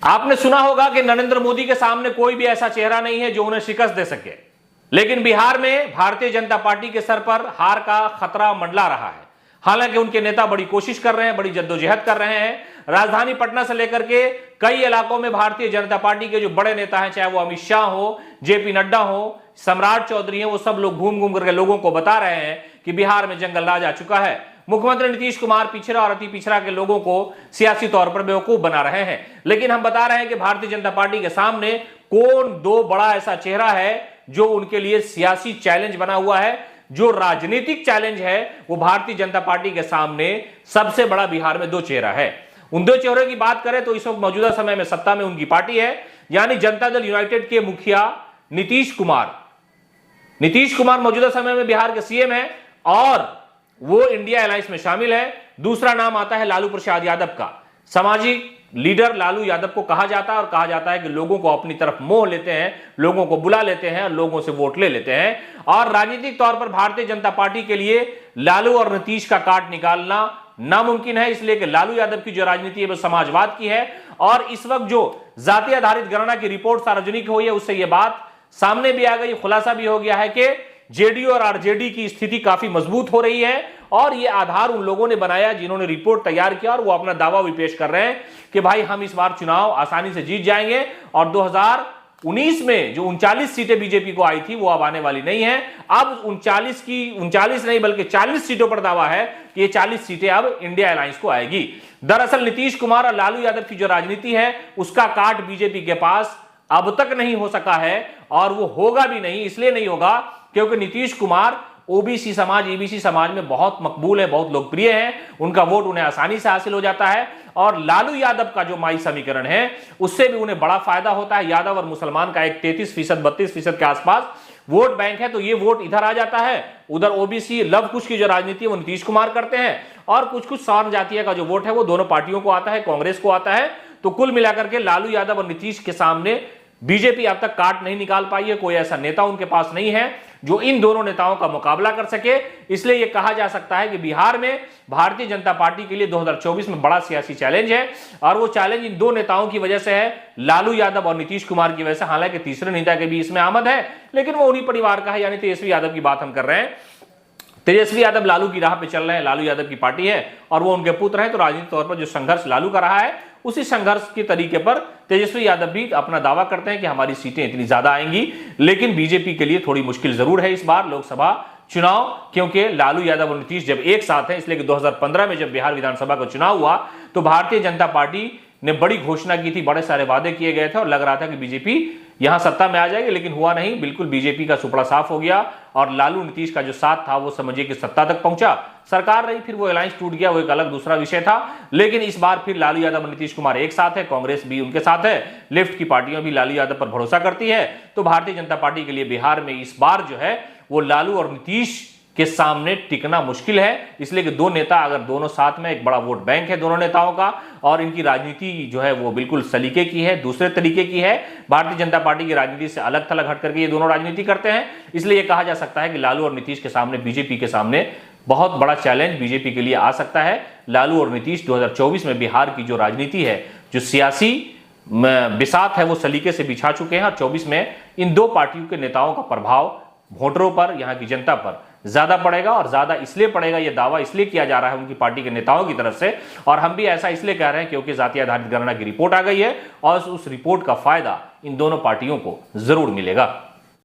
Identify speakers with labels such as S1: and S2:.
S1: आपने सुना होगा कि नरेंद्र मोदी के सामने कोई भी ऐसा चेहरा नहीं है जो उन्हें शिकस्त दे सके, लेकिन बिहार में भारतीय जनता पार्टी के सर पर हार का खतरा मंडरा रहा है। हालांकि उनके नेता बड़ी कोशिश कर रहे हैं, बड़ी जद्दोजहद कर रहे हैं। राजधानी पटना से लेकर के कई इलाकों में भारतीय जनता पार्टी के जो बड़े नेता हैं, चाहे वो अमित शाह हो, जेपी नड्डा हो, सम्राट चौधरी हैं, वो सब लोग घूम घूम करके लोगों को बता रहे हैं कि बिहार में जंगल राज आ चुका है। मुख्यमंत्री नीतीश कुमार पिछड़ा और अति पिछड़ा के लोगों को सियासी तौर पर बेवकूफ बना रहे हैं। लेकिन हम बता रहे हैं कि भारतीय जनता पार्टी के सामने कौन दो बड़ा ऐसा चेहरा है जो उनके लिए सियासी चैलेंज बना हुआ है। जो राजनीतिक चैलेंज है वो भारतीय जनता पार्टी के सामने सबसे बड़ा बिहार में दो चेहरा है। उन दो चेहरों की बात करें तो इस वक्त मौजूदा समय में सत्ता में उनकी पार्टी है, यानी जनता दल यूनाइटेड के मुखिया नीतीश कुमार। नीतीश कुमार मौजूदा समय में बिहार के सीएम है और वो इंडिया अलायंस में शामिल है। दूसरा नाम आता है लालू प्रसाद यादव का। सामाजिक लीडर लालू यादव को कहा जाता है और कहा जाता है कि लोगों को अपनी तरफ मोह लेते हैं, लोगों को बुला लेते हैं और लोगों से वोट ले लेते हैं। और राजनीतिक तौर पर भारतीय जनता पार्टी के लिए लालू और नीतीश का काट निकालना नामुमकिन है, इसलिए कि लालू यादव की जो राजनीति है वो समाजवाद की है। और इस वक्त जो जाति आधारित गणना की रिपोर्ट सार्वजनिक हुई है उससे यह बात सामने भी आ गई, खुलासा भी हो गया है कि जेडीयू और आरजेडी की स्थिति काफी मजबूत हो रही है। और यह आधार उन लोगों ने बनाया जिन्होंने रिपोर्ट तैयार किया और वो अपना दावा भी पेश कर रहे हैं कि भाई हम इस बार चुनाव आसानी से जीत जाएंगे और 2019 में जो 39 सीटें बीजेपी को आई थी वो अब आने वाली नहीं है। अब 39 नहीं बल्कि 40 सीटों पर दावा है कि ये 40 सीटें अब इंडिया अलायंस को आएगी। दरअसल नीतीश कुमार और लालू यादव की जो राजनीति है उसका काट बीजेपी के पास अब तक नहीं हो सका है और वो होगा भी नहीं। इसलिए नहीं होगा क्योंकि नीतीश कुमार ओबीसी समाज, ईबीसी समाज में बहुत मकबूल है, बहुत लोकप्रिय है, उनका वोट उन्हें आसानी से हासिल हो जाता है। और लालू यादव का जो माई समीकरण है उससे भी उन्हें बड़ा फायदा होता है। यादव और मुसलमान का एक 33% 32% के आसपास वोट बैंक है, तो ये वोट इधर आ जाता है। उधर ओबीसी लव कुश की जो राजनीति है वो नीतीश कुमार करते हैं और कुछ सवर्ण जातीय का जो वोट है वो दोनों पार्टियों को आता है, कांग्रेस को आता है। तो कुल मिलाकर के लालू यादव और नीतीश के सामने बीजेपी अब तक काट नहीं निकाल पाई है। कोई ऐसा नेता उनके पास नहीं है जो इन दोनों नेताओं का मुकाबला कर सके। इसलिए यह कहा जा सकता है कि बिहार में भारतीय जनता पार्टी के लिए 2024 में बड़ा सियासी चैलेंज है और वो चैलेंज इन दो नेताओं की वजह से है, लालू यादव और नीतीश कुमार की वजह से। हालांकि तीसरे नेता के भी इसमें आमद है, लेकिन वो उन्हीं परिवार का है, यानी तेजस्वी यादव की बात हम कर रहे हैं। तेजस्वी यादव लालू की राह पे चल रहे हैं, लालू यादव की पार्टी है और वो उनके पुत्र हैं। तो राजनीतिक तौर पर जो संघर्ष लालू का रहा है उसी संघर्ष के तरीके पर तेजस्वी यादव भी अपना दावा करते हैं कि हमारी सीटें इतनी ज्यादा आएंगी। लेकिन बीजेपी के लिए थोड़ी मुश्किल जरूर है इस बार लोकसभा चुनाव, क्योंकि लालू यादव और नीतीश जब एक साथ हैं। इसलिए कि 2015 में जब बिहार विधानसभा का चुनाव हुआ तो भारतीय जनता पार्टी ने बड़ी घोषणा की थी, बड़े सारे वादे किए गए थे और लग रहा था कि बीजेपी यहां सत्ता में आ जाएगी, लेकिन हुआ नहीं। बिल्कुल बीजेपी का सुपड़ा साफ हो गया और लालू नीतीश का जो साथ था वो समझिए कि सत्ता तक पहुंचा। सरकार रही, फिर वो अलायंस टूट गया, वो एक अलग दूसरा विषय था। लेकिन इस बार फिर लालू यादव और नीतीश कुमार एक साथ है, कांग्रेस भी उनके साथ है, लेफ्ट की पार्टियां भी लालू यादव पर भरोसा करती है। तो भारतीय जनता पार्टी के लिए बिहार में इस बार जो है वो लालू और नीतीश के सामने टिकना मुश्किल है। इसलिए कि दो नेता अगर दोनों साथ में, एक बड़ा वोट बैंक है दोनों नेताओं का और इनकी राजनीति जो है वो बिल्कुल सलीके की है, दूसरे तरीके की है। भारतीय जनता पार्टी की राजनीति से अलग थलग हट करके ये दोनों राजनीति करते हैं। इसलिए ये कहा जा सकता है कि लालू और नीतीश के सामने, बीजेपी के सामने बहुत बड़ा चैलेंज बीजेपी के लिए आ सकता है। लालू और नीतीश 2024 में बिहार की जो राजनीति है, जो सियासी बिसात है वो सलीके से बिछा चुके हैं और 24 में इन दो पार्टियों के नेताओं का प्रभाव वोटरों पर, यहाँ की जनता पर ज्यादा पड़ेगा। और ज्यादा इसलिए पड़ेगा, यह दावा इसलिए किया जा रहा है उनकी पार्टी के नेताओं की तरफ से, और हम भी ऐसा इसलिए कह रहे हैं क्योंकि जाति आधारित गणना की रिपोर्ट आ गई है और उस रिपोर्ट का फायदा इन दोनों पार्टियों को जरूर मिलेगा।